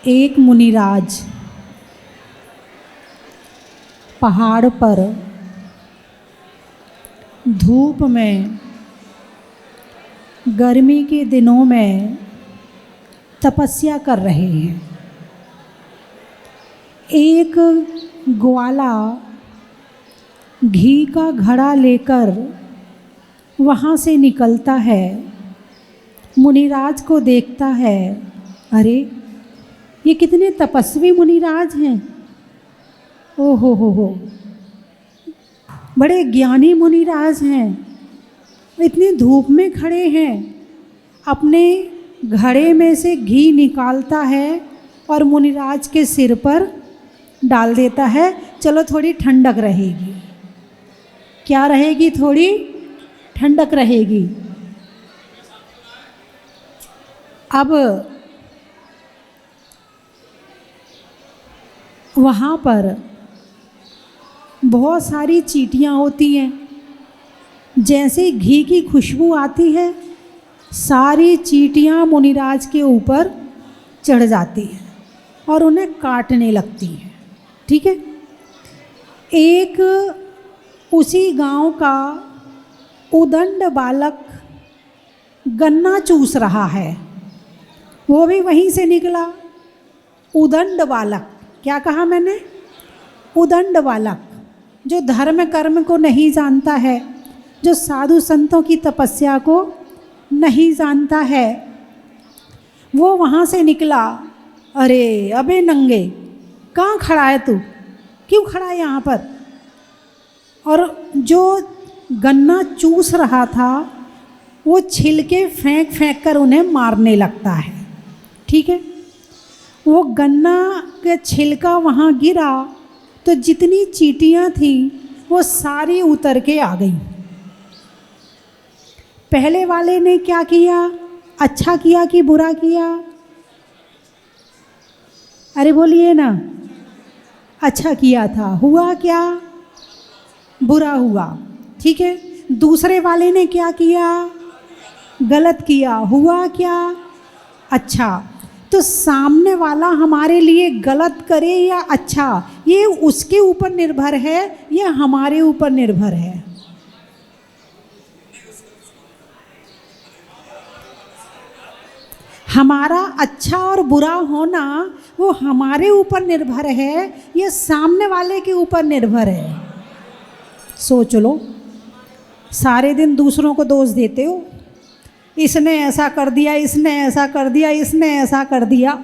एक मुनिराज पहाड़ पर धूप में गर्मी के दिनों में तपस्या कर रहे हैं। एक ग्वाला घी का घड़ा लेकर वहाँ से निकलता है, मुनिराज को देखता है। अरे ये कितने तपस्वी मुनिराज हैं, ओ हो, बड़े ज्ञानी मुनिराज हैं, इतनी धूप में खड़े हैं। अपने घड़े में से घी निकालता है और मुनिराज के सिर पर डाल देता है। चलो थोड़ी ठंडक रहेगी। क्या रहेगी? थोड़ी ठंडक रहेगी। अब वहाँ पर बहुत सारी चींटियाँ होती हैं। जैसे घी की खुशबू आती है, सारी चींटियाँ मुनिराज के ऊपर चढ़ जाती हैं और उन्हें काटने लगती हैं। ठीक है। एक उसी गांव का उदंड बालक गन्ना चूस रहा है, वो भी वहीं से निकला। उदंड बालक, क्या कहा मैंने? उदंड बालक, जो धर्म कर्म को नहीं जानता है, जो साधु संतों की तपस्या को नहीं जानता है, वो वहाँ से निकला। अरे अबे नंगे, कहाँ खड़ा है तू? क्यों खड़ा है यहाँ पर? और जो गन्ना चूस रहा था वो छिलके फेंक फेंक कर उन्हें मारने लगता है। ठीक है। वो गन्ना के छिलका वहाँ गिरा तो जितनी चींटियाँ थीं वो सारी उतर के आ गई। पहले वाले ने क्या किया? अच्छा किया कि बुरा किया? अरे बोलिए ना। अच्छा किया था। हुआ क्या? बुरा हुआ। ठीक है। दूसरे वाले ने क्या किया? गलत किया। हुआ क्या? अच्छा। तो सामने वाला हमारे लिए गलत करे या अच्छा, ये उसके ऊपर निर्भर है या हमारे ऊपर निर्भर है? हमारा अच्छा और बुरा होना वो हमारे ऊपर निर्भर है या सामने वाले के ऊपर निर्भर है? सोच लो। सारे दिन दूसरों को दोष देते हो, इसने ऐसा कर दिया, इसने ऐसा कर दिया, इसने ऐसा कर दिया।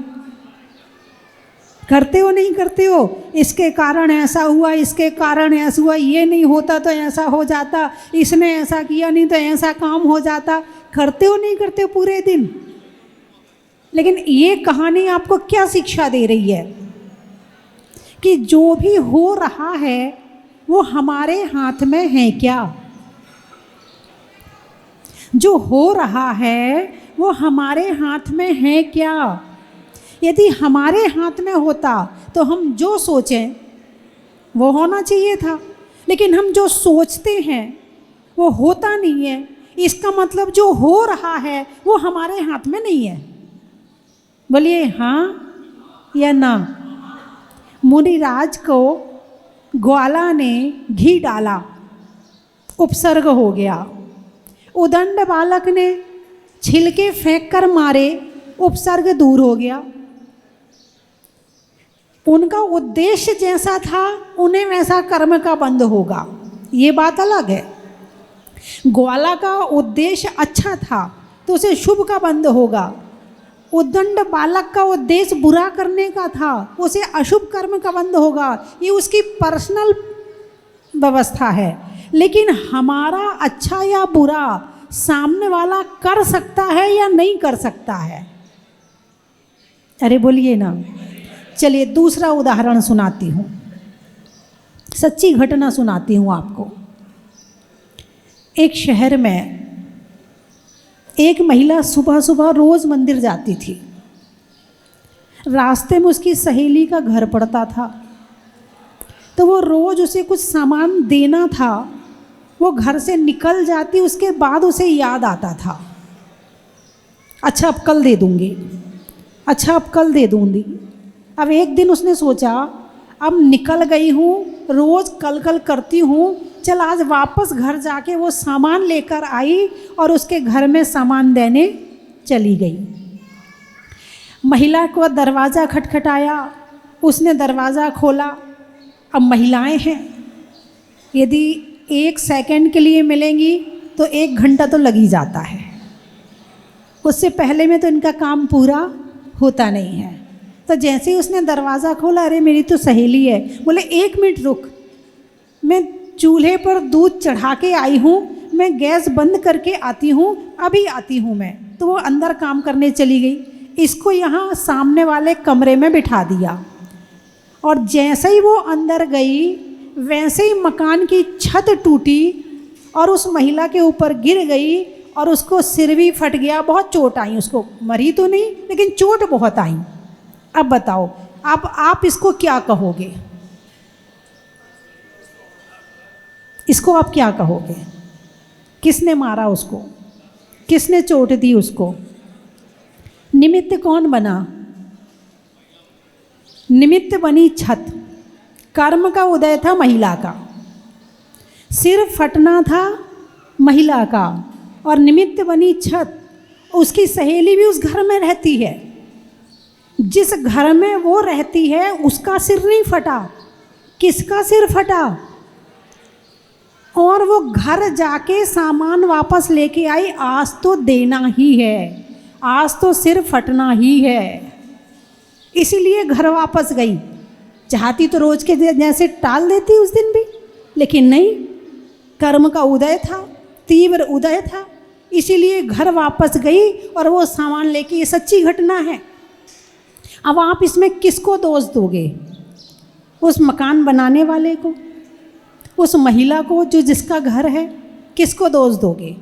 करते हो नहीं करते हो? इसके कारण ऐसा हुआ, इसके कारण ऐसा हुआ, ये नहीं होता तो ऐसा हो जाता, इसने ऐसा किया नहीं तो ऐसा काम हो जाता। करते हो नहीं करते हो पूरे दिन? लेकिन ये कहानी आपको क्या शिक्षा दे रही है? कि जो भी हो रहा है वो हमारे हाथ में है क्या? जो हो रहा है वो हमारे हाथ में है क्या? यदि हमारे हाथ में होता तो हम जो सोचें वो होना चाहिए था, लेकिन हम जो सोचते हैं वो होता नहीं है। इसका मतलब जो हो रहा है वो हमारे हाथ में नहीं है। बोलिए हाँ या ना। मुनिराज को ग्वाला ने घी डाला, उपसर्ग हो गया। उदंड बालक ने छिलके फेंक कर मारे, उपसर्ग दूर हो गया। उनका उद्देश्य जैसा था उन्हें वैसा कर्म का बंध होगा, ये बात अलग है। ग्वाला का उद्देश्य अच्छा था तो उसे शुभ का बंध होगा। उदंड बालक का उद्देश्य बुरा करने का था, उसे अशुभ कर्म का बंध होगा। ये उसकी पर्सनल व्यवस्था है। लेकिन हमारा अच्छा या बुरा सामने वाला कर सकता है या नहीं कर सकता है? अरे बोलिए ना। चलिए दूसरा उदाहरण सुनाती हूँ, सच्ची घटना सुनाती हूँ आपको। एक शहर में एक महिला सुबह सुबह रोज़ मंदिर जाती थी। रास्ते में उसकी सहेली का घर पड़ता था, तो वो रोज़ उसे कुछ सामान देना था। वो घर से निकल जाती, उसके बाद उसे याद आता था, अच्छा अब कल दे दूँगी, अच्छा अब कल दे दूँगी। अब एक दिन उसने सोचा, अब निकल गई हूँ, रोज़ कल कल करती हूँ, चल आज वापस घर जाके वो सामान लेकर आई और उसके घर में सामान देने चली गई। महिला को दरवाज़ा खटखटाया, उसने दरवाज़ा खोला। अब महिलाएं हैं, यदि 1 सेकंड के लिए मिलेंगी तो 1 घंटा तो लग ही जाता है, उससे पहले में तो इनका काम पूरा होता नहीं है। तो जैसे ही उसने दरवाज़ा खोला, अरे मेरी तो सहेली है, बोले 1 मिनट रुक, मैं चूल्हे पर दूध चढ़ा के आई हूँ, मैं गैस बंद करके आती हूँ, अभी आती हूँ मैं। तो वो अंदर काम करने चली गई, इसको यहाँ सामने वाले कमरे में बिठा दिया। और जैसे ही वो अंदर गई, वैसे ही मकान की छत टूटी और उस महिला के ऊपर गिर गई और उसको सिर भी फट गया, बहुत चोट आई उसको, मरी तो नहीं लेकिन चोट बहुत आई। अब बताओ, अब आप इसको क्या कहोगे? इसको आप क्या कहोगे? किसने मारा उसको? किसने चोट दी उसको? निमित्त कौन बना? निमित्त बनी छत। कर्म का उदय था महिला का, सिर फटना था महिला का, और निमित्त बनी छत। उसकी सहेली भी उस घर में रहती है, जिस घर में वो रहती है उसका सिर नहीं फटा, किसका सिर फटा? और वो घर जाके सामान वापस लेके आई, आज तो देना ही है, आज तो सिर फटना ही है, इसीलिए घर वापस गई। चाहती तो रोज के जैसे टाल देती उस दिन भी, लेकिन नहीं, कर्म का उदय था, तीव्र उदय था, इसीलिए घर वापस गई और वो सामान लेके। ये सच्ची घटना है। अब आप इसमें किसको दोष दोगे? उस मकान बनाने वाले को, उस महिला को जो जिसका घर है, किसको दोष दोगे?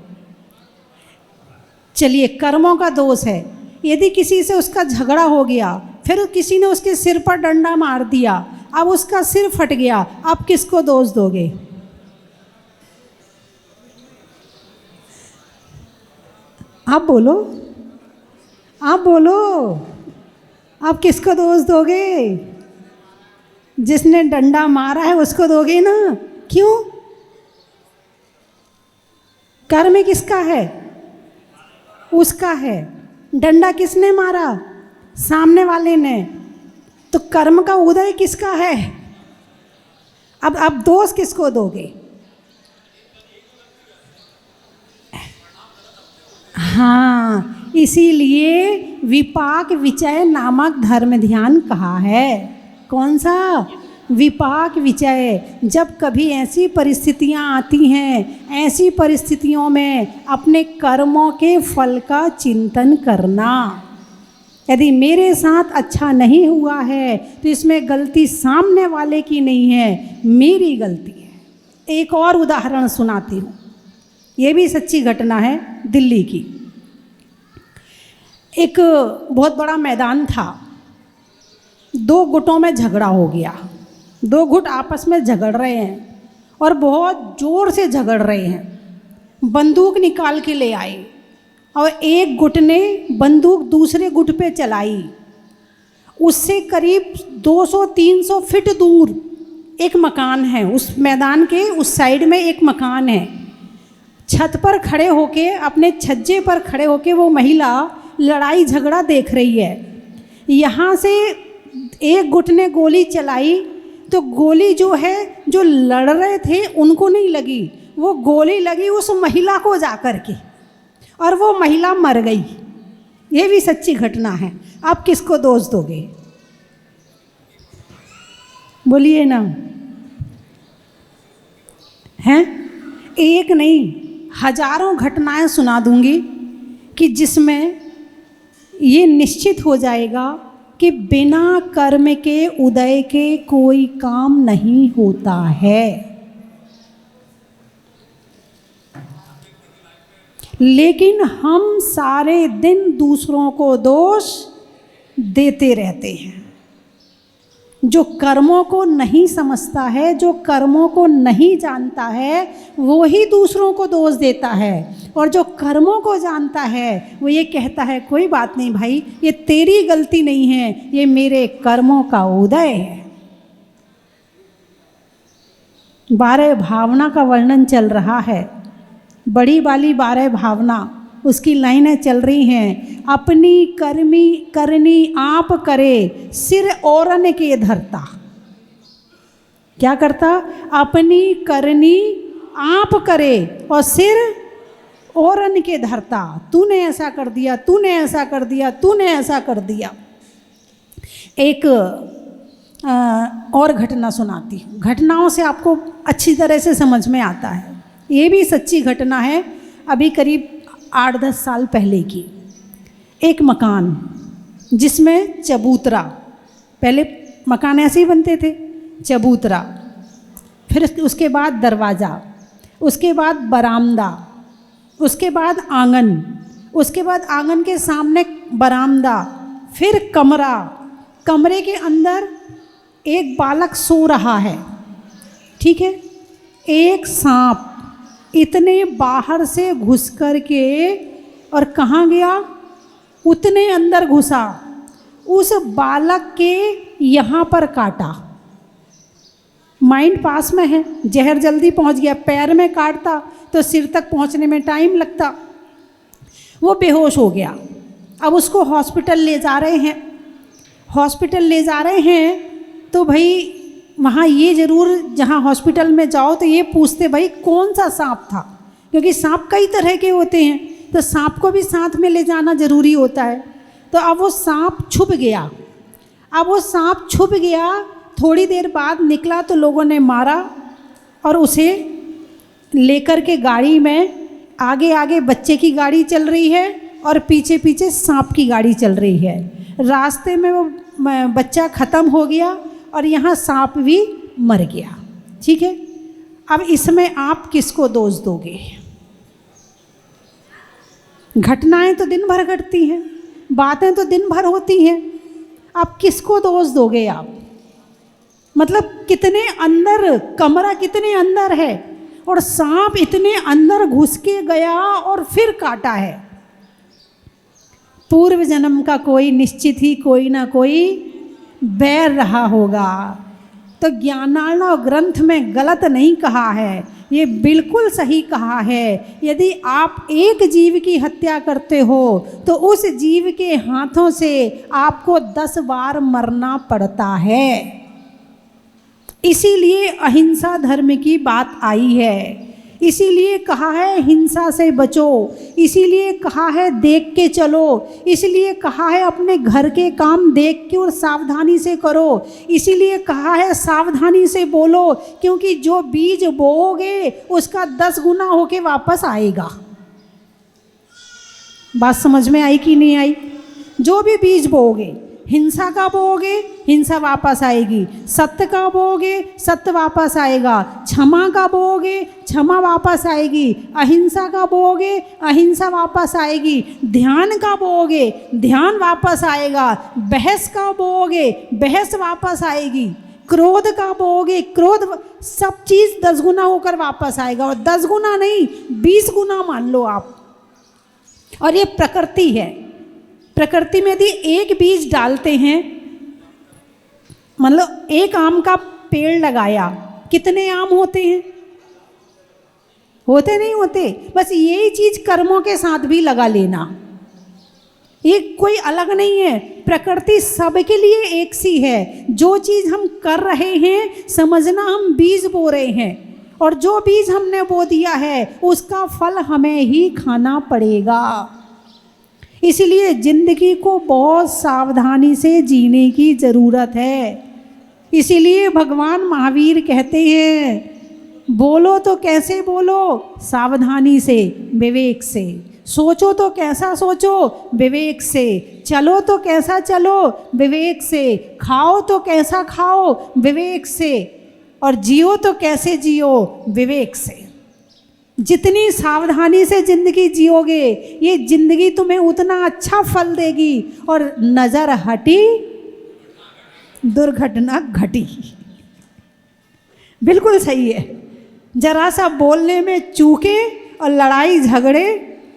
चलिए, कर्मों का दोष है। यदि किसी से उसका झगड़ा हो गया, फिर किसी ने उसके सिर पर डंडा मार दिया, अब उसका सिर फट गया, आप किसको दोष दोगे? आप बोलो, आप बोलो, आप किसको दोष दोगे? जिसने डंडा मारा है उसको दोगे ना? क्यों? कर्म किसका है? उसका है। डंडा किसने मारा? सामने वाले ने। तो कर्म का उदय किसका है? अब आप दोष किसको दोगे? हाँ, इसीलिए विपाक विचय नामक धर्म ध्यान कहा है। कौन सा? विपाक विचय। जब कभी ऐसी परिस्थितियां आती हैं, ऐसी परिस्थितियों में अपने कर्मों के फल का चिंतन करना। यदि मेरे साथ अच्छा नहीं हुआ है तो इसमें गलती सामने वाले की नहीं है, मेरी गलती है। एक और उदाहरण सुनाती हूँ, ये भी सच्ची घटना है दिल्ली की। एक बहुत बड़ा मैदान था, 2 गुटों में झगड़ा हो गया। 2 गुट आपस में झगड़ रहे हैं और बहुत ज़ोर से झगड़ रहे हैं। बंदूक निकाल के ले आए और एक गुट ने बंदूक दूसरे गुट पे चलाई। उससे करीब 200-300 फीट दूर एक मकान है, उस मैदान के उस साइड में एक मकान है। छत पर खड़े होके, अपने छज्जे पर खड़े होके वो महिला लड़ाई झगड़ा देख रही है। यहाँ से एक गुट ने गोली चलाई तो गोली जो है, जो लड़ रहे थे उनको नहीं लगी, वो गोली लगी उस महिला को जा कर के, और वो महिला मर गई। ये भी सच्ची घटना है। आप किसको दोष दोगे? बोलिए ना। हैं? एक नहीं, हजारों घटनाएं सुना दूंगी कि जिसमें ये निश्चित हो जाएगा कि बिना कर्म के उदय के कोई काम नहीं होता है। लेकिन हम सारे दिन दूसरों को दोष देते रहते हैं। जो कर्मों को नहीं समझता है, जो कर्मों को नहीं जानता है, वो ही दूसरों को दोष देता है। और जो कर्मों को जानता है वो ये कहता है कोई बात नहीं भाई, ये तेरी गलती नहीं है, ये मेरे कर्मों का उदय है। 12 भावना का वर्णन चल रहा है, बड़ी वाली 12 भावना, उसकी लाइनें चल रही हैं। अपनी कर्मी करनी आप करे, सिर औरन के धरता। क्या करता? अपनी करनी आप करे और सिर औरन के धरता। तूने ऐसा कर दिया, तूने ऐसा कर दिया, तूने ऐसा कर दिया। एक और घटना सुनाती हूँ, घटनाओं से आपको अच्छी तरह से समझ में आता है। ये भी सच्ची घटना है, अभी करीब 8-10 साल पहले की। एक मकान जिसमें चबूतरा, पहले मकान ऐसे ही बनते थे, चबूतरा, फिर उसके बाद दरवाज़ा, उसके बाद बरामदा, उसके बाद आंगन, उसके बाद आंगन के सामने बरामदा, फिर कमरा, कमरे के अंदर एक बालक सो रहा है, ठीक है। एक सांप इतने बाहर से घुस कर के और कहाँ गया, उतने अंदर घुसा, उस बालक के यहाँ पर काटा। माइंड पास में है, जहर जल्दी पहुँच गया, पैर में काटता तो सिर तक पहुँचने में टाइम लगता। वो बेहोश हो गया। अब उसको हॉस्पिटल ले जा रहे हैं। हॉस्पिटल ले जा रहे हैं तो भाई वहाँ ये ज़रूर, जहाँ हॉस्पिटल में जाओ तो ये पूछते भाई कौन सा सांप था, क्योंकि सांप कई तरह के होते हैं, तो सांप को भी साथ में ले जाना ज़रूरी होता है। तो अब वो सांप छुप गया। अब वो सांप छुप गया, थोड़ी देर बाद निकला तो लोगों ने मारा और उसे लेकर के गाड़ी में, आगे आगे बच्चे की गाड़ी चल रही है और पीछे पीछे सांप की गाड़ी चल रही है। रास्ते में वो बच्चा ख़त्म हो गया और यहाँ सांप भी मर गया, ठीक है। अब इसमें आप किसको दोष दोगे? घटनाएं तो दिन भर घटती हैं, बातें तो दिन भर होती हैं, आप किसको दोष दोगे? आप मतलब कितने अंदर, कमरा कितने अंदर है और सांप इतने अंदर घुस के गया और फिर काटा है। पूर्व जन्म का कोई निश्चित ही कोई ना कोई बैर रहा होगा। तो ज्ञानार्णव ग्रंथ में गलत नहीं कहा है, ये बिल्कुल सही कहा है। यदि आप एक जीव की हत्या करते हो तो उस जीव के हाथों से आपको 10 बार मरना पड़ता है। इसीलिए अहिंसा धर्म की बात आई है, इसीलिए कहा है हिंसा से बचो, इसीलिए कहा है देख के चलो, इसलिए कहा है अपने घर के काम देख के और सावधानी से करो, इसीलिए कहा है सावधानी से बोलो, क्योंकि जो बीज बोओगे उसका 10 गुना होके वापस आएगा। बात समझ में आई कि नहीं आई? जो भी बीज बोओगे, हिंसा का बोओगे हिंसा वापस आएगी, सत्य का बोओगे सत्य वापस आएगा, क्षमा का बोओगे क्षमा वापस आएगी, अहिंसा का बोओगे अहिंसा वापस आएगी, ध्यान का बोओगे ध्यान वापस आएगा, बहस का बोओगे बहस वापस आएगी, क्रोध का बोओगे क्रोध, सब चीज़ 10 गुना होकर वापस आएगा। और 10 गुना नहीं 20 गुना मान लो आप। और ये प्रकृति है। प्रकृति में यदि एक बीज डालते हैं, मतलब एक आम का पेड़ लगाया, कितने आम होते हैं? होते नहीं होते? बस यही चीज कर्मों के साथ भी लगा लेना, ये कोई अलग नहीं है। प्रकृति सबके लिए एक सी है। जो चीज हम कर रहे हैं समझना हम बीज बो रहे हैं, और जो बीज हमने बो दिया है उसका फल हमें ही खाना पड़ेगा। इसलिए जिंदगी को बहुत सावधानी से जीने की ज़रूरत है। इसीलिए भगवान महावीर कहते हैं बोलो तो कैसे बोलो, सावधानी से विवेक से, सोचो तो कैसा सोचो विवेक से, चलो तो कैसा चलो विवेक से, खाओ तो कैसा खाओ विवेक से, और जियो तो कैसे जियो विवेक से। जितनी सावधानी से ज़िंदगी जियोगे ये ज़िंदगी तुम्हें उतना अच्छा फल देगी। और नज़र हटी दुर्घटना घटी। बिल्कुल सही है। जरा सा बोलने में चूके और लड़ाई झगड़े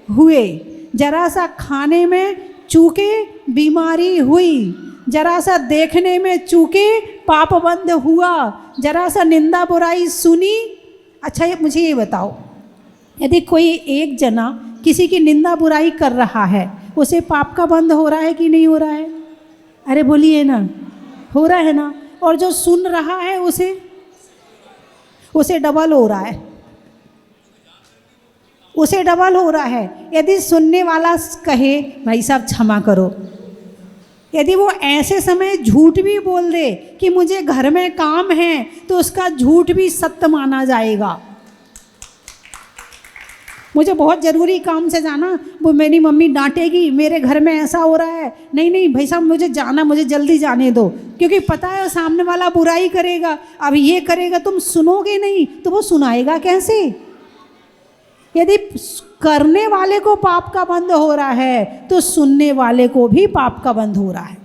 हुए, जरा सा खाने में चूके बीमारी हुई, जरा सा देखने में चूके पाप बंद हुआ, जरा सा निंदा बुराई सुनी। अच्छा मुझे ये बताओ, यदि कोई एक जना किसी की निंदा बुराई कर रहा है, उसे पाप का बंध हो रहा है कि नहीं हो रहा है? अरे बोलिए ना, हो रहा है ना। और जो सुन रहा है उसे डबल हो रहा है, उसे डबल हो रहा है। यदि सुनने वाला कहे भाई साहब क्षमा करो, यदि वो ऐसे समय झूठ भी बोल दे कि मुझे घर में काम है, तो उसका झूठ भी सत्य माना जाएगा। मुझे बहुत ज़रूरी काम से जाना, वो मेरी मम्मी डांटेगी, मेरे घर में ऐसा हो रहा है, नहीं नहीं भाई साहब मुझे जाना, मुझे जल्दी जाने दो, क्योंकि पता है सामने वाला बुराई करेगा। अब ये करेगा, तुम सुनोगे नहीं तो वो सुनाएगा कैसे? यदि करने वाले को पाप का बंध हो रहा है तो सुनने वाले को भी पाप का बंध हो रहा है।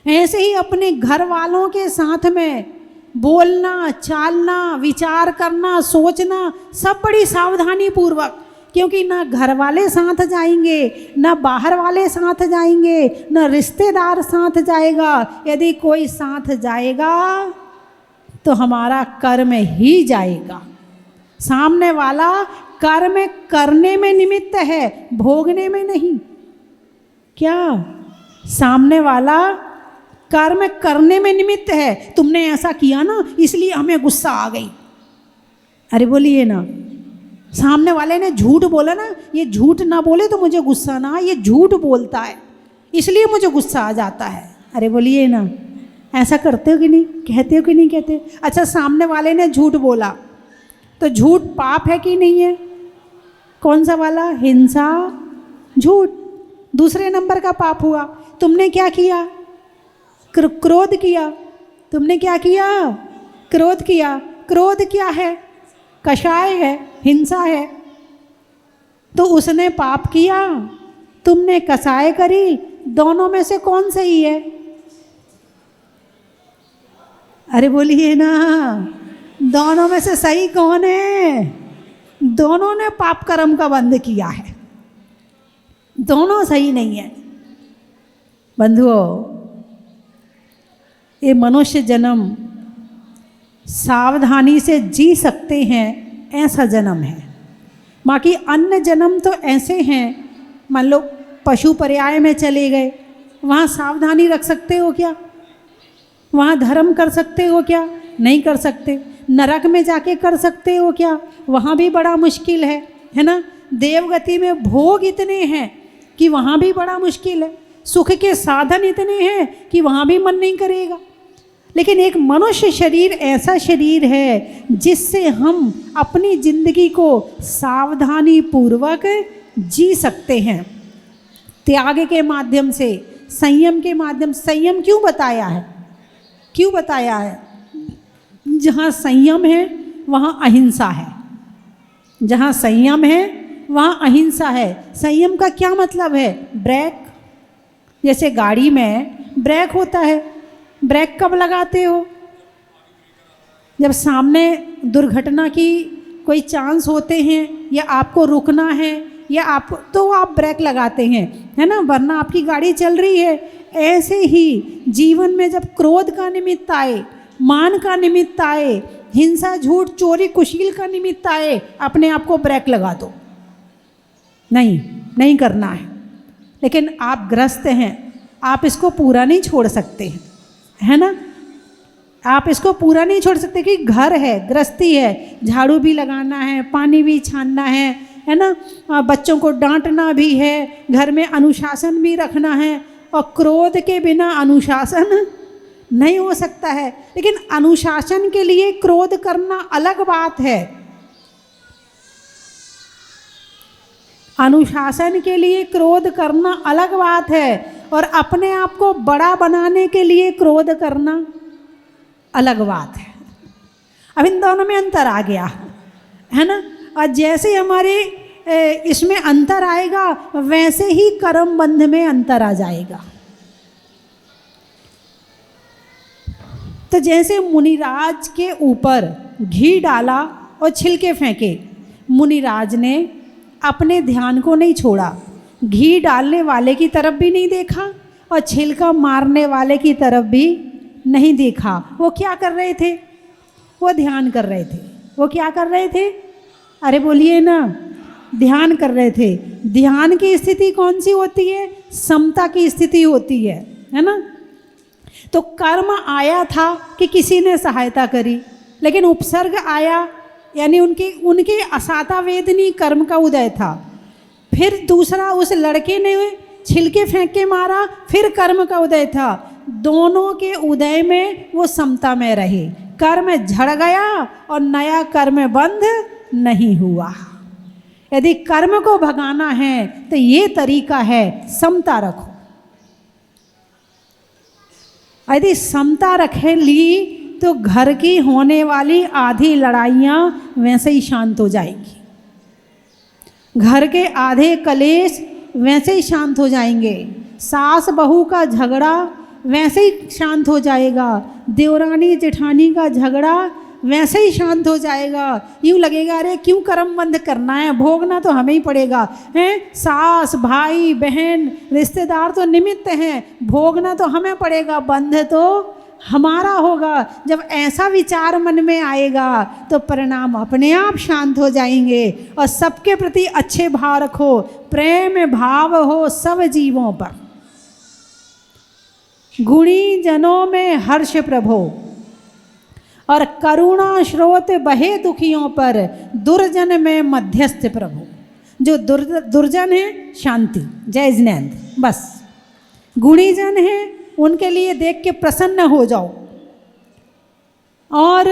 ऐसे ही अपने घर वालों के साथ में बोलना, चालना, विचार करना, सोचना सब बड़ी सावधानी पूर्वक, क्योंकि ना घर वाले साथ जाएंगे, ना बाहर वाले साथ जाएंगे, ना रिश्तेदार साथ जाएगा। यदि कोई साथ जाएगा तो हमारा कर्म ही जाएगा। सामने वाला कर्म करने में निमित्त है, भोगने में नहीं। क्या? सामने वाला कर्म करने में निमित्त है। तुमने ऐसा किया ना, इसलिए हमें गुस्सा आ गई। अरे बोलिए ना, सामने वाले ने झूठ बोला ना, ये झूठ ना बोले तो मुझे गुस्सा ना, ये झूठ बोलता है इसलिए मुझे गुस्सा आ जाता है। अरे बोलिए ना, ऐसा करते हो कि नहीं, कहते हो कि नहीं कहते? अच्छा सामने वाले ने झूठ बोला तो झूठ पाप है कि नहीं है? कौन सा वाला? हिंसा, झूठ दूसरे नंबर का पाप हुआ। तुमने क्या किया? क्रोध किया। तुमने क्या किया? क्रोध किया। क्रोध क्या है? कषाय है, हिंसा है। तो उसने पाप किया, तुमने कषाय करी। दोनों में से कौन सही है? अरे बोलिए ना, दोनों में से सही कौन है? दोनों ने पाप कर्म का बंध किया है, दोनों सही नहीं है। बंधुओं, ये मनुष्य जन्म सावधानी से जी सकते हैं ऐसा जन्म है। बाकी अन्य जन्म तो ऐसे हैं, मान लो पशु पर्याय में चले गए, वहाँ सावधानी रख सकते हो क्या? वहाँ धर्म कर सकते हो क्या? नहीं कर सकते। नरक में जाके कर सकते हो क्या? वहाँ भी बड़ा मुश्किल है ना। देवगति में भोग इतने हैं कि वहाँ भी बड़ा मुश्किल है। सुख के साधन इतने हैं कि वहाँ भी मन नहीं करेगा। लेकिन एक मनुष्य शरीर ऐसा शरीर है जिससे हम अपनी जिंदगी को सावधानी पूर्वक जी सकते हैं। त्याग के माध्यम से, संयम के माध्यम। संयम क्यों बताया है? क्यों बताया है? जहाँ संयम है वहाँ अहिंसा है। जहाँ संयम है वहाँ अहिंसा है। संयम का क्या मतलब है? ब्रेक, जैसे गाड़ी में ब्रेक होता है, ब्रेक कब लगाते हो? जब सामने दुर्घटना की कोई चांस होते हैं या आपको रुकना है या आप, तो आप ब्रेक लगाते हैं, है ना, वरना आपकी गाड़ी चल रही है। ऐसे ही जीवन में जब क्रोध का निमित्त आए, मान का निमित्त आए, हिंसा, झूठ, चोरी, कुशील का निमित्त आए, अपने आप को ब्रेक लगा दो। नहीं करना है। लेकिन आप ग्रस्त हैं, आप इसको पूरा नहीं छोड़ सकते, है ना। आप इसको पूरा नहीं छोड़ सकते कि घर है, गृहस्थी है, झाड़ू भी लगाना है, पानी भी छानना है ना, बच्चों को डांटना भी है, घर में अनुशासन भी रखना है। और क्रोध के बिना अनुशासन नहीं हो सकता है। लेकिन अनुशासन के लिए क्रोध करना अलग बात है। अनुशासन के लिए क्रोध करना अलग बात है, और अपने आप को बड़ा बनाने के लिए क्रोध करना अलग बात है। अब इन दोनों में अंतर आ गया, है ना। और जैसे हमारे इसमें अंतर आएगा वैसे ही कर्म बंध में अंतर आ जाएगा। तो जैसे मुनिराज के ऊपर घी डाला और छिलके फेंके, मुनिराज ने अपने ध्यान को नहीं छोड़ा, घी डालने वाले की तरफ भी नहीं देखा और छिलका मारने वाले की तरफ भी नहीं देखा। वो क्या कर रहे थे? वो ध्यान कर रहे थे। वो क्या कर रहे थे? अरे बोलिए ना, ध्यान कर रहे थे। ध्यान की स्थिति कौन सी होती है? समता की स्थिति होती है ना। तो कर्म आया था कि किसी ने सहायता करी, लेकिन उपसर्ग आया, यानी उनके असाता वेदनी कर्म का उदय था। फिर दूसरा उस लड़के ने छिलके फेंक के मारा, फिर कर्म का उदय था। दोनों के उदय में वो समता में रहे। कर्म झड़ गया और नया कर्म बंद नहीं हुआ। यदि कर्म को भगाना है तो ये तरीका है, समता रखो। यदि समता रखे ली तो घर की होने वाली आधी लड़ाइयाँ वैसे ही शांत हो जाएंगी, घर के आधे कलेश वैसे ही शांत हो जाएंगे, सास बहू का झगड़ा वैसे ही शांत हो जाएगा, देवरानी जेठानी का झगड़ा वैसे ही शांत हो जाएगा। यूँ लगेगा अरे क्यों कर्म बंद करना है, भोगना तो हमें ही पड़ेगा, हैं? सास भाई बहन रिश्तेदार तो निमित्त हैं, भोगना तो हमें पड़ेगा, बंध तो हमारा होगा। जब ऐसा विचार मन में आएगा तो परिणाम अपने आप शांत हो जाएंगे। और सबके प्रति अच्छे भाव रखो, प्रेम भाव हो सब जीवों पर। गुणी जनों में हर्ष प्रभो और करुणा स्रोत बहे दुखियों पर, दुर्जन में मध्यस्थ प्रभु। जो दुर्जन है शांति, जय जिनेंद्र, बस। गुणीजन है उनके लिए देख के प्रसन्न हो जाओ। और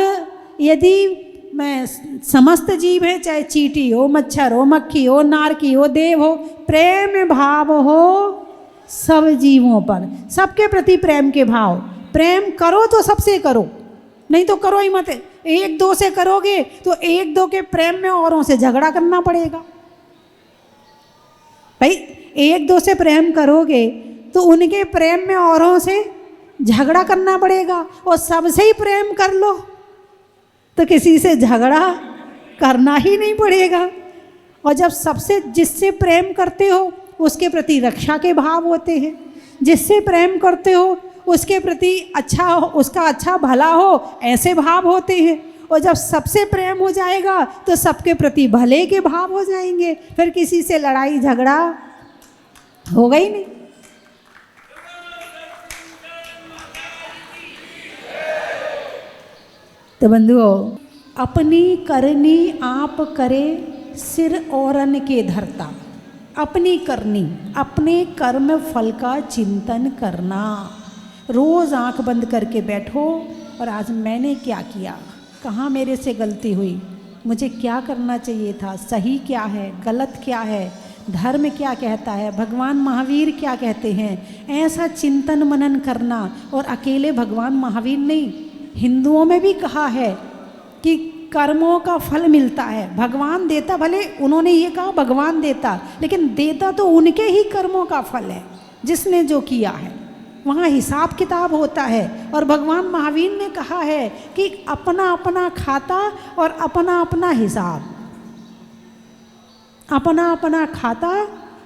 यदि मैं समस्त जीव है, चाहे चींटी हो, मच्छर हो, मक्खी हो, नारकी हो, देव हो, प्रेम भाव हो सब जीवों पर। सबके प्रति प्रेम के भाव। प्रेम करो तो सबसे करो, नहीं तो करो ही मत। एक दो से करोगे तो एक दो के प्रेम में औरों से झगड़ा करना पड़ेगा। भाई एक दो से प्रेम करोगे तो उनके प्रेम में औरों से झगड़ा करना पड़ेगा। और सबसे ही प्रेम कर लो तो किसी से झगड़ा करना ही नहीं पड़ेगा। और जब सबसे जिससे प्रेम करते हो उसके प्रति रक्षा के भाव होते हैं, जिससे प्रेम करते हो उसके प्रति अच्छा हो, उसका अच्छा भला हो, ऐसे भाव होते हैं। और जब सबसे प्रेम हो जाएगा तो सबके प्रति भले के भाव हो जाएंगे, फिर किसी से लड़ाई झगड़ा होगा ही नहीं। तो बंधुओं, अपनी करनी आप करे, सिर औरन के धरता। अपनी करनी, अपने कर्म फल का चिंतन करना। रोज़ आंख बंद करके बैठो और आज मैंने क्या किया, कहाँ मेरे से गलती हुई, मुझे क्या करना चाहिए था, सही क्या है, गलत क्या है, धर्म क्या कहता है, भगवान महावीर क्या कहते हैं। ऐसा चिंतन मनन करना। और अकेले भगवान महावीर नहीं, हिंदुओं में भी कहा है कि कर्मों का फल मिलता है, भगवान देता। भले उन्होंने ये कहा भगवान देता, लेकिन देता तो उनके ही कर्मों का फल है जिसने जो किया है। वहाँ हिसाब किताब होता है। और भगवान महावीर ने कहा है कि अपना अपना खाता और अपना अपना हिसाब, अपना अपना खाता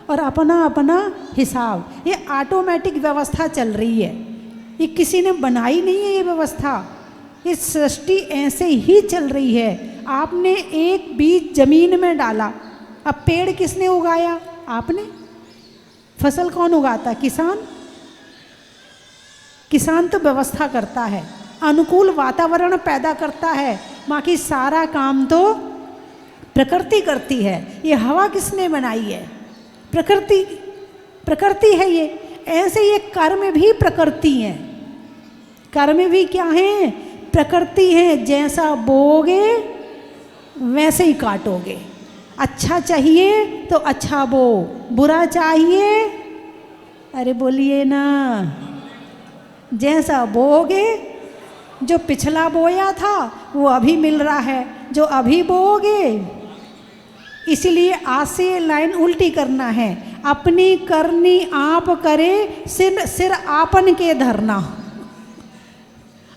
और अपना अपना हिसाब। ये ऑटोमेटिक व्यवस्था चल रही है, ये किसी ने बनाई नहीं है ये व्यवस्था। ये सृष्टि ऐसे ही चल रही है। आपने एक बीज जमीन में डाला, अब पेड़ किसने उगाया? आपने। फसल कौन उगाता? किसान। किसान तो व्यवस्था करता है, अनुकूल वातावरण पैदा करता है, बाकी सारा काम तो प्रकृति करती है। ये हवा किसने बनाई है? प्रकृति, प्रकृति है ये। ऐसे ये कर्म भी प्रकृति हैं, कर्म भी क्या हैं? प्रकृति है। जैसा बोओगे वैसे ही काटोगे। अच्छा चाहिए तो अच्छा बो, बुरा चाहिए, अरे बोलिए ना, जैसा बोओगे, जो पिछला बोया था वो अभी मिल रहा है, जो अभी बोओगे। इसीलिए आज से लाइन उल्टी करना है। अपनी करनी आप करे, सिर आपन के धरना।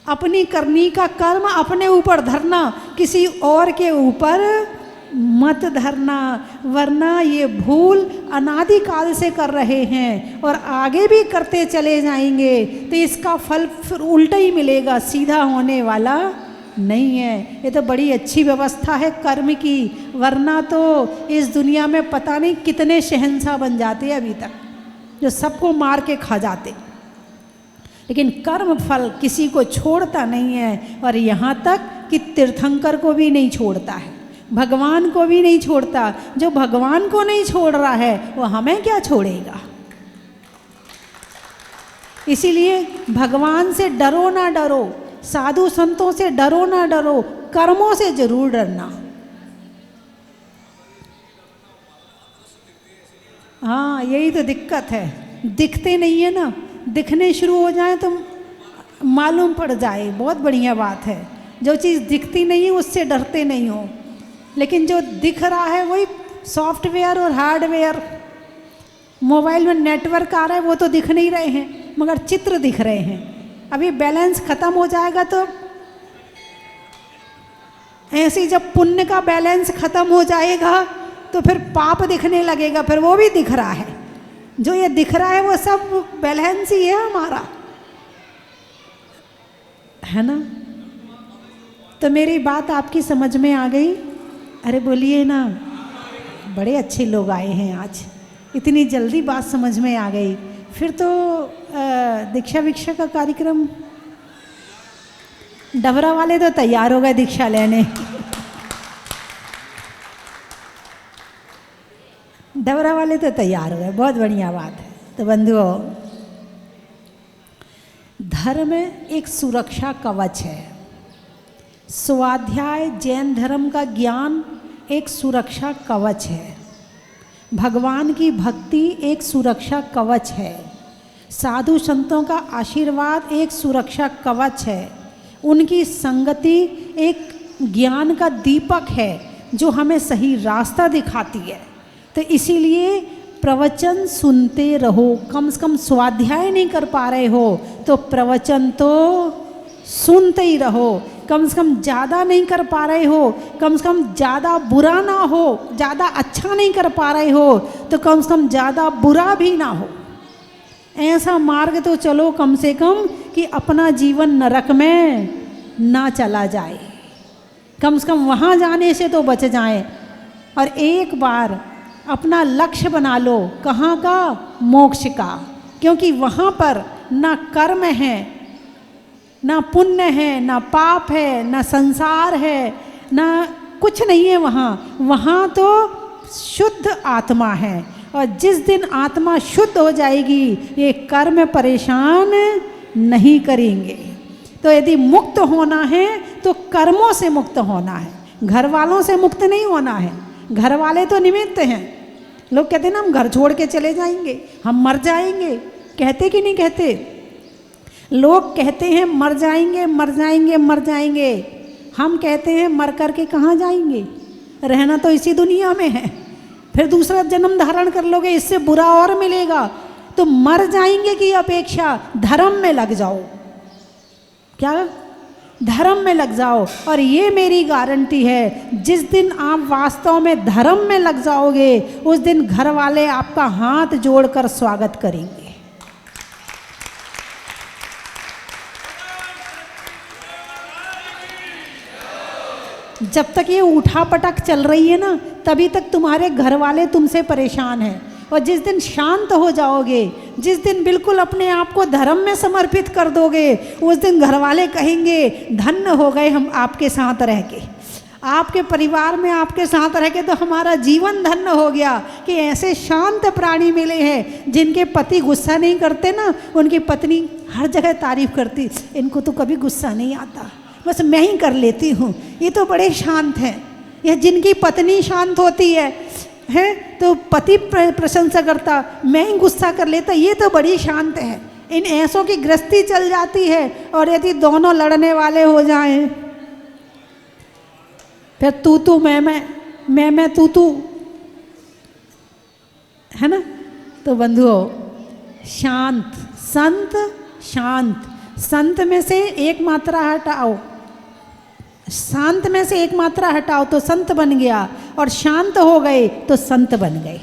अपनी करनी का कर्म अपने ऊपर धरना, किसी और के ऊपर मत धरना, वरना ये भूल अनादिकाल से कर रहे हैं और आगे भी करते चले जाएंगे तो इसका फल फिर उल्टा ही मिलेगा, सीधा होने वाला नहीं है। ये तो बड़ी अच्छी व्यवस्था है कर्म की, वरना तो इस दुनिया में पता नहीं कितने शहंशाह बन जाते अभी तक, जो सबको मार के खा जाते। लेकिन कर्म फल किसी को छोड़ता नहीं है, और यहाँ तक कि तीर्थंकर को भी नहीं छोड़ता है, भगवान को भी नहीं छोड़ता। जो भगवान को नहीं छोड़ रहा है वो हमें क्या छोड़ेगा। इसीलिए भगवान से डरो ना डरो, साधु संतों से डरो ना डरो, कर्मों से जरूर डरना। हाँ, यही तो दिक्कत है, दिखते नहीं है ना, दिखने शुरू हो जाए तो मालूम पड़ जाए, बहुत बढ़िया बात है। जो चीज़ दिखती नहीं है उससे डरते नहीं हो, लेकिन जो दिख रहा है वही सॉफ्टवेयर और हार्डवेयर, मोबाइल में नेटवर्क आ रहा है वो तो दिख नहीं रहे हैं, मगर चित्र दिख रहे हैं। अभी बैलेंस ख़त्म हो जाएगा तो ऐसे ही जब पुण्य का बैलेंस ख़त्म हो जाएगा तो फिर पाप दिखने लगेगा, फिर वो भी दिख रहा है। जो ये दिख रहा है वो सब बैलेंस ही है हमारा, है ना। तो मेरी बात आपकी समझ में आ गई? अरे बोलिए ना, बड़े अच्छे लोग आए हैं आज, इतनी जल्दी बात समझ में आ गई। फिर तो दीक्षा विक्षा का कार्यक्रम, डबरा वाले तो तैयार हो गए दीक्षा लेने। डबरा वाले तो तैयार हो गए, बहुत बढ़िया बात है। तो बंधुओं, धर्म एक सुरक्षा कवच है। स्वाध्याय जैन धर्म का ज्ञान एक सुरक्षा कवच है। भगवान की भक्ति एक सुरक्षा कवच है। साधु संतों का आशीर्वाद एक सुरक्षा कवच है। उनकी संगति एक ज्ञान का दीपक है जो हमें सही रास्ता दिखाती है। तो इसीलिए प्रवचन सुनते रहो। कम से कम स्वाध्याय नहीं कर पा रहे हो तो प्रवचन तो सुनते ही रहो। कम से कम ज़्यादा नहीं कर पा रहे हो, कम से कम ज़्यादा बुरा ना हो, ज़्यादा अच्छा नहीं कर पा रहे हो तो कम से कम ज़्यादा बुरा भी ना हो। ऐसा मार्ग तो चलो कम से कम कि अपना जीवन नरक में ना चला जाए, कम से कम वहाँ जाने से तो बच जाए। और एक बार अपना लक्ष्य बना लो, कहाँ का? मोक्ष का। क्योंकि वहाँ पर ना कर्म है, ना पुण्य है, ना पाप है, ना संसार है, ना कुछ नहीं है वहाँ। वहाँ तो शुद्ध आत्मा है, और जिस दिन आत्मा शुद्ध हो जाएगी ये कर्म परेशान नहीं करेंगे। तो यदि मुक्त होना है तो कर्मों से मुक्त होना है, घर वालों से मुक्त नहीं होना है। घर वाले तो निमित्त हैं। लोग कहते हैं ना हम घर छोड़ के चले जाएंगे, हम मर जाएंगे, कहते कि नहीं कहते? लोग कहते हैं मर जाएंगे मर जाएंगे मर जाएंगे, हम कहते हैं मर करके कहाँ जाएंगे, रहना तो इसी दुनिया में है, फिर दूसरा जन्म धारण कर लोगे, इससे बुरा और मिलेगा। तो मर जाएंगे की अपेक्षा धर्म में लग जाओ। क्या? धर्म में लग जाओ। और ये मेरी गारंटी है, जिस दिन आप वास्तव में धर्म में लग जाओगे उस दिन घर वाले आपका हाथ जोड़कर स्वागत करेंगे। जब तक ये उठा पटक चल रही है ना, तभी तक तुम्हारे घर वाले तुमसे परेशान हैं। और जिस दिन शांत हो जाओगे, जिस दिन बिल्कुल अपने आप को धर्म में समर्पित कर दोगे, उस दिन घर वाले कहेंगे धन्य हो गए हम आपके साथ रह के, आपके परिवार में आपके साथ रह के तो हमारा जीवन धन्य हो गया कि ऐसे शांत प्राणी मिले हैं जिनके पति गुस्सा नहीं करते ना, उनकी पत्नी हर जगह तारीफ करती, इनको तो कभी गुस्सा नहीं आता, बस मैं ही कर लेती हूँ, ये तो बड़े शांत हैं। यह जिनकी पत्नी शांत होती है तो पति प्रशंसा करता, मैं ही गुस्सा कर लेता, ये तो बड़ी शांत है। इन ऐसों की गृहस्थी चल जाती है। और यदि दोनों लड़ने वाले हो जाएं, फिर तू मैं तू, है ना। तो बंधुओं, शांत संत शांत, संत में से एक मात्रा हटाओ, शांत में से एक मात्रा हटाओ तो संत बन गया, और शांत हो गए तो संत बन गए।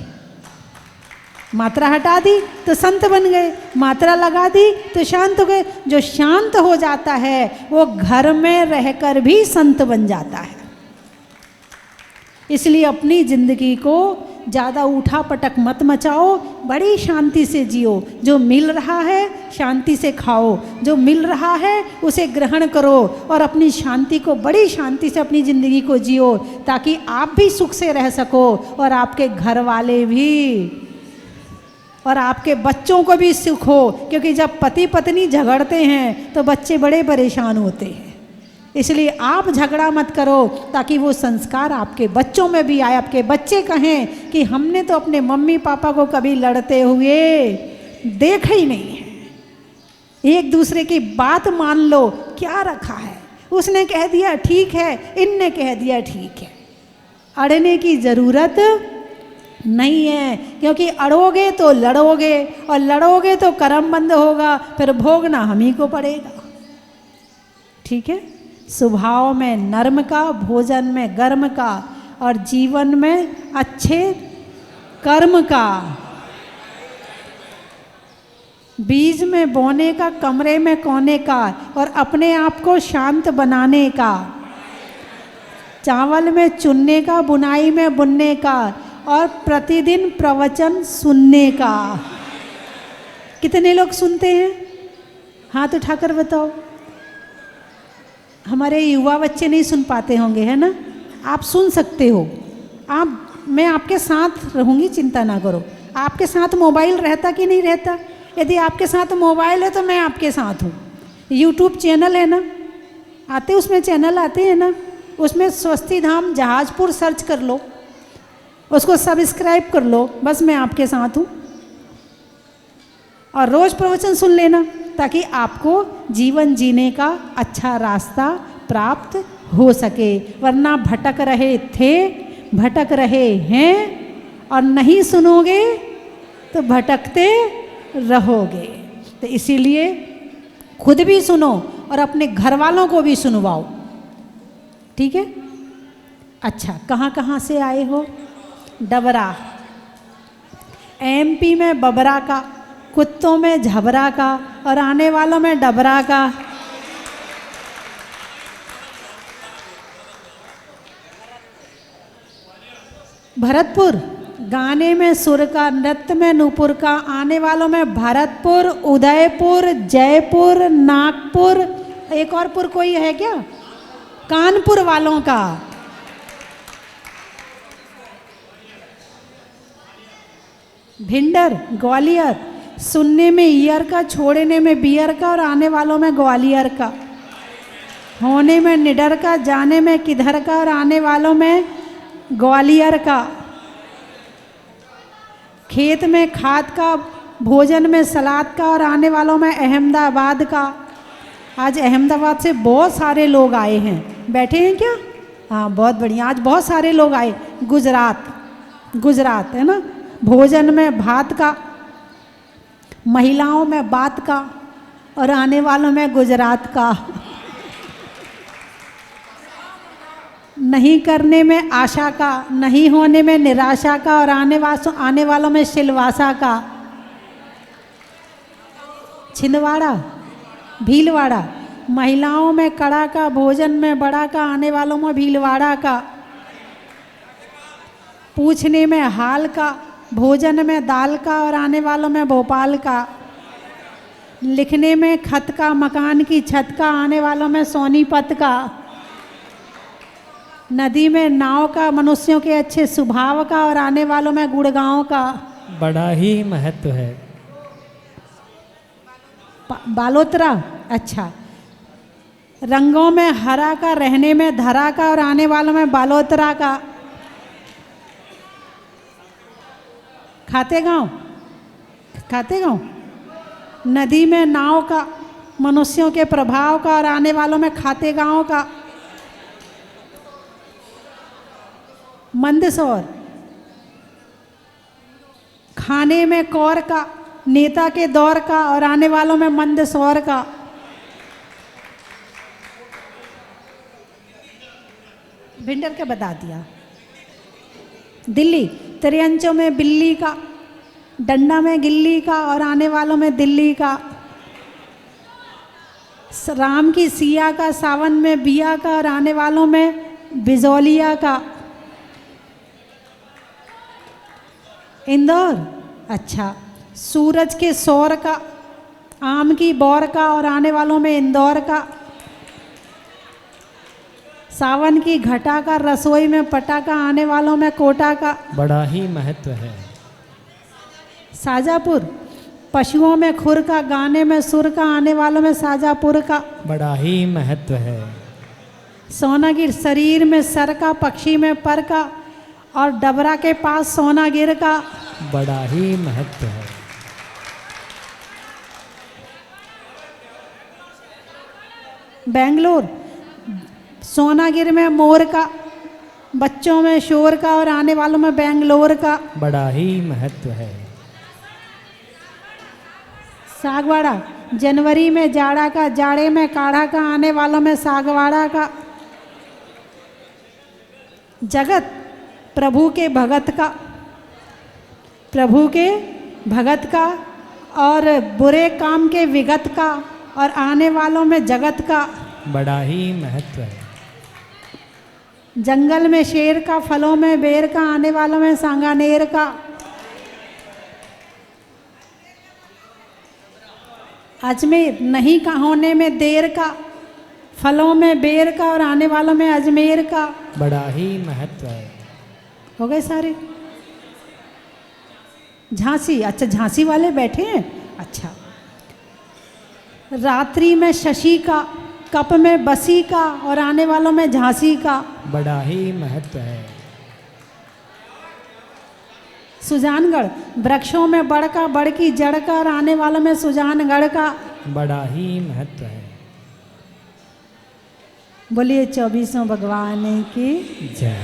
मात्रा हटा दी तो संत बन गए, मात्रा लगा दी तो शांत हो गए। जो शांत हो जाता है वो घर में रहकर भी संत बन जाता है। इसलिए अपनी जिंदगी को ज़्यादा उठा पटक मत मचाओ, बड़ी शांति से जियो। जो मिल रहा है शांति से खाओ, जो मिल रहा है उसे ग्रहण करो, और अपनी शांति को बड़ी शांति से अपनी ज़िंदगी को जियो, ताकि आप भी सुख से रह सको और आपके घर वाले भी, और आपके बच्चों को भी सुख हो। क्योंकि जब पति पत्नी झगड़ते हैं तो बच्चे बड़े परेशान होते हैं। इसलिए आप झगड़ा मत करो, ताकि वो संस्कार आपके बच्चों में भी आए। आपके बच्चे कहें कि हमने तो अपने मम्मी पापा को कभी लड़ते हुए देखा ही नहीं है। एक दूसरे की बात मान लो, क्या रखा है, उसने कह दिया ठीक है, इनने कह दिया ठीक है। अड़ने की ज़रूरत नहीं है, क्योंकि अड़ोगे तो लड़ोगे, और लड़ोगे तो कर्म बंद होगा, फिर भोगना हम ही को पड़ेगा। ठीक है। स्वभाव में नर्म का, भोजन में गर्म का, और जीवन में अच्छे कर्म का। बीज में बोने का, कमरे में कोने का, और अपने आप को शांत बनाने का। चावल में चुनने का, बुनाई में बुनने का, और प्रतिदिन प्रवचन सुनने का। कितने लोग सुनते हैं? हाथ उठाकर बताओ। हमारे युवा बच्चे नहीं सुन पाते होंगे, है ना? आप सुन सकते हो। मैं आपके साथ रहूँगी, चिंता ना करो। आपके साथ मोबाइल रहता कि नहीं रहता? यदि आपके साथ मोबाइल है तो मैं आपके साथ हूँ। यूट्यूब चैनल है ना, आते उसमें चैनल आते हैं ना, उसमें स्वस्ति धाम जहाजपुर सर्च कर लो, उसको सब्सक्राइब कर लो, बस मैं आपके साथ हूँ। और रोज़ प्रवचन सुन लेना, ताकि आपको जीवन जीने का अच्छा रास्ता प्राप्त हो सके। वरना भटक रहे थे, भटक रहे हैं, और नहीं सुनोगे तो भटकते रहोगे। तो इसीलिए खुद भी सुनो और अपने घर वालों को भी सुनवाओ। ठीक है। अच्छा, कहाँ कहाँ से आए हो? डबरा, एमपी में बबरा का, कुत्तों में झबरा का, और आने वालों में डबरा का। भरतपुर, गाने में सुर का, नृत्य में नूपुर का, आने वालों में भरतपुर, उदयपुर, जयपुर, नागपुर, एक और पुर कोई है क्या? कानपुर वालों का। भिंडर, ग्वालियर, सुनने में ईयर का, छोड़ने में बियर का, और आने वालों में ग्वालियर का। होने में निडर का, जाने में किधर का, और आने वालों में ग्वालियर का। खेत में खाद का, भोजन में सलाद का, और आने वालों में अहमदाबाद का। आज अहमदाबाद से बहुत सारे लोग आए हैं, बैठे हैं क्या? हाँ, बहुत बढ़िया, आज बहुत सारे लोग आए। गुजरात है ना। भोजन में भात का, महिलाओं में बात का, और आने वालों में गुजरात का। नहीं करने में आशा का, नहीं होने में निराशा का, और आने वालों में सिलवासा का। छिंदवाड़ा, भीलवाड़ा, महिलाओं में कड़ा का, भोजन में बड़ा का, आने वालों में भीलवाड़ा का। पूछने में हाल का, भोजन में दाल का, और आने वालों में भोपाल का। लिखने में खत का, मकान की छत का, आने वालों में सोनीपत का। नदी में नाव का, मनुष्यों के अच्छे स्वभाव का, और आने वालों में गुड़गांव का। बड़ा ही महत्व है। बालोतरा, अच्छा। रंगों में हरा का, रहने में धरा का, और आने वालों में बालोतरा का। खातेगांव, नदी में नाव का, मनुष्यों के प्रभाव का, और आने वालों में खातेगांव का। मंदसौर, खाने में कौर का, नेता के दौर का, और आने वालों में मंदसौर का। भिंडर के बता दिया। दिल्ली, त्रियंचों में बिल्ली का, डंडा में गिल्ली का और आने वालों में दिल्ली का। राम की सिया का, सावन में बिया का और आने वालों में बिजौलिया का। इंदौर, अच्छा। सूरज के सौर का, आम की बौर का और आने वालों में इंदौर का। सावन की घटा का, रसोई में पटा का, आने वालों में कोटा का। बड़ा ही महत्व है। शाजापुर, पशुओं में खुर का, गाने में सुर का, आने वालों में शाजापुर का। बड़ा ही महत्व है। सोनागिर, शरीर में सर का, पक्षी में पर का और डबरा के पास सोनागिर का। बड़ा ही महत्व है। बेंगलोर, सोनागिर में मोर का, बच्चों में शोर का और आने वालों में बेंगलोर का। बड़ा ही महत्व है। सागवाड़ा, जनवरी में जाड़ा का, जाड़े में काढ़ा का, आने वालों में सागवाड़ा का। जगत, प्रभु के भगत का, प्रभु के भगत का और बुरे काम के विगत का और आने वालों में जगत का। बड़ा ही महत्व है। जंगल में शेर का, फलों में बेर का, आने वालों में सांगानेर का। अजमेर, नहीं का होने में देर का, फलों में बेर का और आने वालों में अजमेर का। बड़ा ही महत्व है। हो गए सारे। झांसी, अच्छा झांसी वाले बैठे हैं, अच्छा। रात्रि में शशि का, कप में बसी का और आने वालों में झांसी का। बड़ा ही महत्व है। सुजानगढ़, वृक्षों में बड़ का, बड़ की जड़ का और आने वालों में सुजानगढ़ का। बड़ा ही महत्व है। बोलिए 24 भगवान की जय।